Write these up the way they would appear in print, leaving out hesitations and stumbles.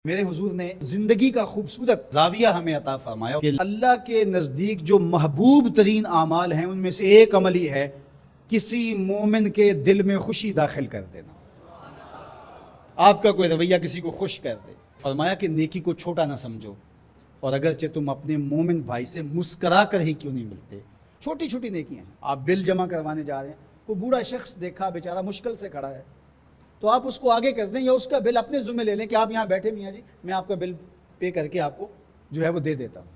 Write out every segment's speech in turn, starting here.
میرے حضور نے زندگی کا خوبصورت زاویہ ہمیں عطا فرمایا کہ اللہ کے نزدیک جو محبوب ترین اعمال ہیں ان میں سے ایک عمل ہی ہے کسی مومن کے دل میں خوشی داخل کر دینا. آپ کا کوئی رویہ کسی کو خوش کر دے. فرمایا کہ نیکی کو چھوٹا نہ سمجھو، اور اگرچہ تم اپنے مومن بھائی سے مسکرا کر ہی کیوں نہیں ملتے. چھوٹی چھوٹی نیکیاں ہیں. آپ بل جمع کروانے جا رہے ہیں، کوئی بوڑھا شخص دیکھا بیچارہ مشکل سے کھڑا ہے، تو آپ اس کو آگے کر دیں یا اس کا بل اپنے ذمہ لے لیں کہ آپ یہاں بیٹھے میاں جی، میں آپ کا بل پے کر کے آپ کو جو ہے وہ دے دیتا ہوں.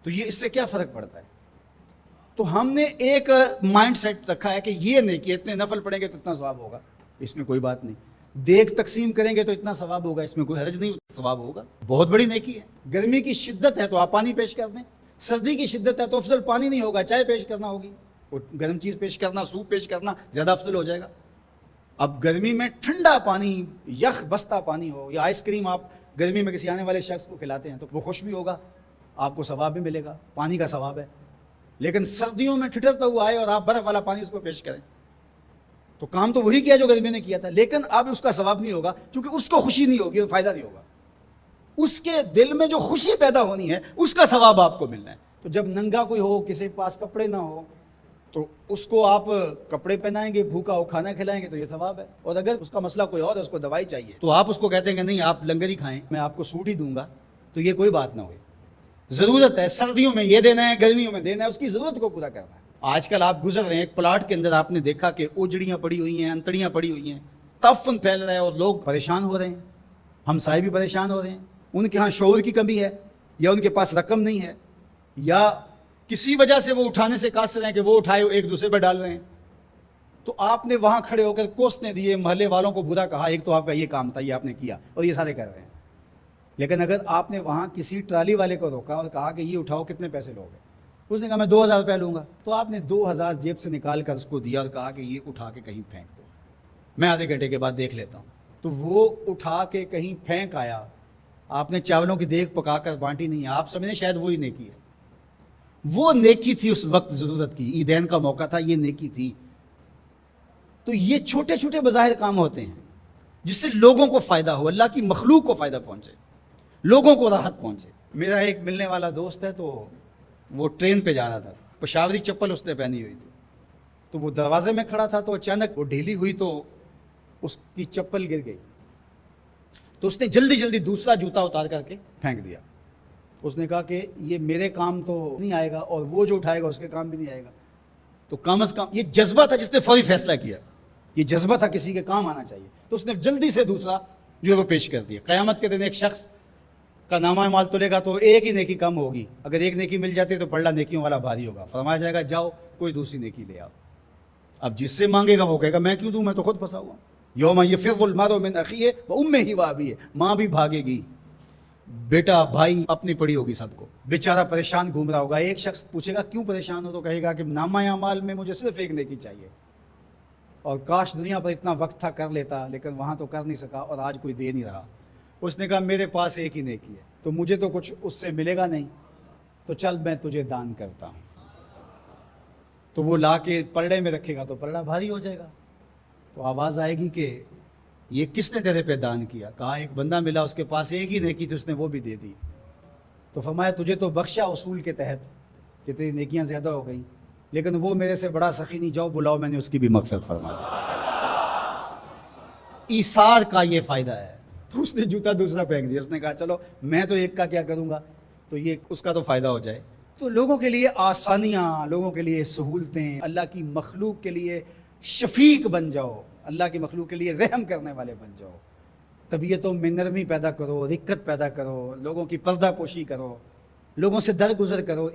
تو یہ اس سے کیا فرق پڑتا ہے؟ تو ہم نے ایک مائنڈ سیٹ رکھا ہے کہ یہ نہیں کہ اتنے نفل پڑھیں گے تو اتنا ثواب ہوگا، اس میں کوئی بات نہیں. دیگ تقسیم کریں گے تو اتنا ثواب ہوگا، اس میں کوئی حرج نہیں، ثواب ہوگا. بہت بڑی نیکی ہے. گرمی کی شدت ہے تو آپ پانی پیش کر دیں، سردی کی شدت ہے تو افضل پانی نہیں ہوگا، چائے پیش کرنا ہوگی، اور گرم چیز پیش کرنا، سوپ پیش کرنا زیادہ افضل ہو جائے گا. اب گرمی میں ٹھنڈا پانی، یخ بستہ پانی ہو، یا آئس کریم آپ گرمی میں کسی آنے والے شخص کو کھلاتے ہیں تو وہ خوش بھی ہوگا، آپ کو ثواب بھی ملے گا، پانی کا ثواب ہے. لیکن سردیوں میں ٹھٹرتا ہوا آئے اور آپ برف والا پانی اس کو پیش کریں تو کام تو وہی کیا جو گرمی نے کیا تھا، لیکن اب اس کا ثواب نہیں ہوگا کیونکہ اس کو خوشی نہیں ہوگی، فائدہ نہیں ہوگا. اس کے دل میں جو خوشی پیدا ہونی ہے اس کا ثواب آپ کو ملنا ہے. تو جب ننگا کوئی ہو، کسی کے پاس کپڑے نہ ہو، تو اس کو آپ کپڑے پہنائیں گے، بھوکا ہو کھانا کھلائیں گے تو یہ ثواب ہے. اور اگر اس کا مسئلہ کوئی اور ہے، اس کو دوائی چاہیے، تو آپ اس کو کہتے ہیں کہ نہیں آپ لنگر ہی کھائیں، میں آپ کو سوٹ ہی دوں گا، تو یہ کوئی بات نہ ہوئی. ضرورت ہے سردیوں میں یہ دینا ہے، گرمیوں میں دینا ہے، اس کی ضرورت کو پورا کرنا ہے. آج کل آپ گزر رہے ہیں ایک پلاٹ کے اندر، آپ نے دیکھا کہ اوجڑیاں پڑی ہوئی ہیں، انتڑیاں پڑی ہوئی ہیں، تعفن پھیل رہا ہے اور لوگ پریشان ہو رہے ہیں، ہمسائے بھی پریشان ہو رہے ہیں. ان کے ہاں شعور کی کمی ہے، یا ان کے پاس رقم نہیں ہے، یا کسی وجہ سے وہ اٹھانے سے قاصر ہیں کہ وہ اٹھائے ایک دوسرے پہ ڈال رہے ہیں. تو آپ نے وہاں کھڑے ہو کر کوسنے دیے، محلے والوں کو برا کہا. ایک تو آپ کا یہ کام تھا، یہ آپ نے کیا اور یہ سارے کر رہے ہیں. لیکن اگر آپ نے وہاں کسی ٹرالی والے کو روکا اور کہا کہ یہ اٹھاؤ، کتنے پیسے لوگے؟ اس نے کہا میں 2000 روپے لوں گا. تو آپ نے 2000 جیب سے نکال کر اس کو دیا اور کہا کہ یہ اٹھا کے کہیں پھینک دو، میں آدھے گھنٹے کے بعد دیکھ لیتا ہوں. تو وہ اٹھا کے کہیں پھینک آیا. آپ نے چاولوں کی دیگ پکا کر بانٹی نہیں ہے، آپ سمجھیں شاید وہی نیکی ہے. وہ نیکی تھی اس وقت ضرورت کی، عیدین کا موقع تھا، یہ نیکی تھی. تو یہ چھوٹے چھوٹے بظاہر کام ہوتے ہیں جس سے لوگوں کو فائدہ ہو، اللہ کی مخلوق کو فائدہ پہنچے، لوگوں کو راحت پہنچے. میرا ایک ملنے والا دوست ہے، تو وہ ٹرین پہ جا رہا تھا، پشاوری چپل اس نے پہنی ہوئی تھی. تو وہ دروازے میں کھڑا تھا، تو اچانک وہ ڈھیلی ہوئی تو اس کی چپل گر گئی. تو اس نے جلدی جلدی دوسرا جوتا اتار کر کے پھینک دیا. اس نے کہا کہ یہ میرے کام تو نہیں آئے گا اور وہ جو اٹھائے گا اس کے کام بھی نہیں آئے گا. تو کم از کم یہ جذبہ تھا جس نے فوری فیصلہ کیا، یہ جذبہ تھا کسی کے کام آنا چاہیے. تو اس نے جلدی سے دوسرا جو ہے وہ پیش کر دیا. قیامت کے دن ایک شخص کا نامہ اعمال تلے گا تو ایک ہی نیکی کم ہوگی، اگر ایک نیکی مل جاتی تو پلڑا نیکیوں والا بھاری ہوگا. فرمایا جائے گا جاؤ کوئی دوسری نیکی لے آؤ. اب جس سے مانگے گا وہ کہے گا میں کیوں دوں، میں تو خود پھنسا ہوا. یوم یفر المرء من اخیہ وامہ وابیہ، ماں بھی بھاگے گی، بیٹا بھائی اپنی پڑی ہوگی، سب کو بیچارہ پریشان گھوم رہا ہوگا. ایک شخص پوچھے گا کیوں پریشان ہو، تو کہے گا کہ نامہ اعمال میں مجھے صرف ایک نیکی چاہیے، اور کاش دنیا پر اتنا وقت تھا کر لیتا، لیکن وہاں تو کر نہیں سکا اور آج کوئی دے نہیں رہا. اس نے کہا میرے پاس ایک ہی نیکی ہے، تو مجھے تو کچھ اس سے ملے گا نہیں، تو چل میں تجھے دان کرتا ہوں. تو وہ لا کے پلڑے میں رکھے گا تو پلڑا بھاری ہو جائے گا. تو آواز آئے گی کہ یہ کس نے تیرے پہ دان کیا؟ کہا ایک بندہ ملا، اس کے پاس ایک ہی نیکی تھی، اس نے وہ بھی دے دی. تو فرمایا تجھے تو بخشا اصول کے تحت کہ تیری نیکیاں زیادہ ہو گئیں، لیکن وہ میرے سے بڑا سخی نہیں، جاؤ بلاؤ، میں نے اس کی بھی مغفرت فرما دی. ایثار کا یہ فائدہ ہے. تو اس نے جوتا دوسرا پھینک دیا. اس نے کہا چلو میں تو ایک کا کیا کروں گا، تو یہ اس کا تو فائدہ ہو جائے. تو لوگوں کے لیے آسانیاں، لوگوں کے لیے سہولتیں، اللہ کی مخلوق کے لیے شفیق بن جاؤ، اللہ کی مخلوق کے لیے رحم کرنے والے بن جاؤ. طبیعتوں میں نرمی پیدا کرو، رقت پیدا کرو، لوگوں کی پردہ پوشی کرو، لوگوں سے درگزر کرو.